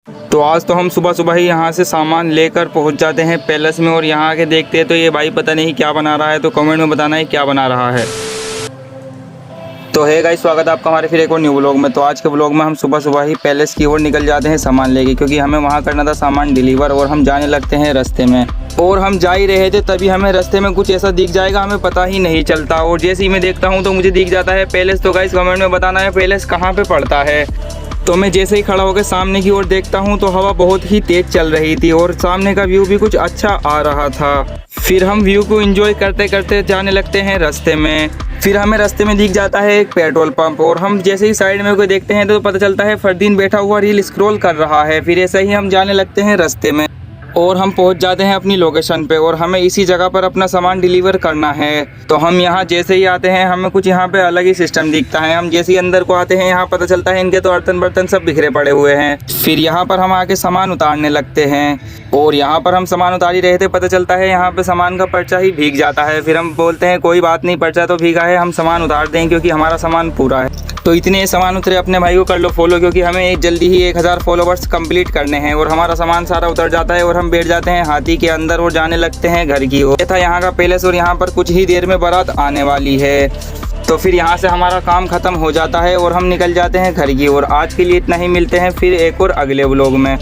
तो आज तो हम सुबह सुबह ही यहाँ से सामान लेकर पहुँच जाते हैं पैलेस में और यहाँ आके देखते हैं तो ये भाई पता नहीं क्या बना रहा है। तो कमेंट में बताना है क्या बना रहा है। तो है गाइस, स्वागत है आपका हमारे फिर एक और न्यू व्लॉग में। तो आज के व्लॉग में हम सुबह सुबह ही पैलेस की ओर निकल जाते हैं सामान लेके, क्योंकि हमें वहाँ करना था सामान डिलीवर और हम जाने लगते हैं रास्ते में। और हम जा ही रहे थे तभी हमें रास्ते में कुछ ऐसा दिख जाएगा, हमें पता ही नहीं चलता। और जैसे ही मैं देखता हूँ तो मुझे दिख जाता है पैलेस। तो गाइस कमेंट में बताना है पैलेस कहाँ पे पड़ता है। तो मैं जैसे ही खड़ा होकर सामने की ओर देखता हूँ तो हवा बहुत ही तेज चल रही थी और सामने का व्यू भी कुछ अच्छा आ रहा था। फिर हम व्यू को एंजॉय करते करते जाने लगते हैं रास्ते में। फिर हमें रास्ते में दिख जाता है एक पेट्रोल पंप और हम जैसे ही साइड में कोई देखते हैं तो पता चलता है फरदीन बैठा हुआ रील स्क्रॉल कर रहा है। फिर ऐसे ही हम जाने लगते हैं रास्ते में और हम पहुंच जाते हैं अपनी लोकेशन पे और हमें इसी जगह पर अपना सामान डिलीवर करना है। तो हम यहाँ जैसे ही आते हैं हमें कुछ यहाँ पे अलग ही सिस्टम दिखता है। हम जैसे ही अंदर को आते हैं यहाँ पता चलता है इनके तो बर्तन बर्तन सब बिखरे पड़े हुए हैं। फिर यहाँ पर हम आके सामान उतारने लगते हैं और यहाँ पर हम सामान उतार ही रहे थे, पता चलता है यहाँ पे सामान का पर्चा ही भीग जाता है। फिर हम बोलते हैं कोई बात नहीं, पर्चा तो भीगा है, हम सामान उतार दें क्योंकि हमारा सामान पूरा है। तो इतने सामान उतरे, अपने भाई को कर लो फॉलो, क्योंकि हमें जल्दी ही 1000 फॉलोवर्स कंप्लीट करने हैं और हमारा सामान सारा उतर जाता है और हम बैठ जाते हैं हाथी के अंदर और जाने लगते हैं घर की ओर। ये था यहाँ का पैलेस और यहाँ पर कुछ ही देर में बारात आने वाली है। तो फिर यहाँ से हमारा काम खत्म हो जाता है और हम निकल जाते हैं घर की ओर। आज के लिए इतना ही, मिलते हैं फिर एक और अगले व्लॉग में।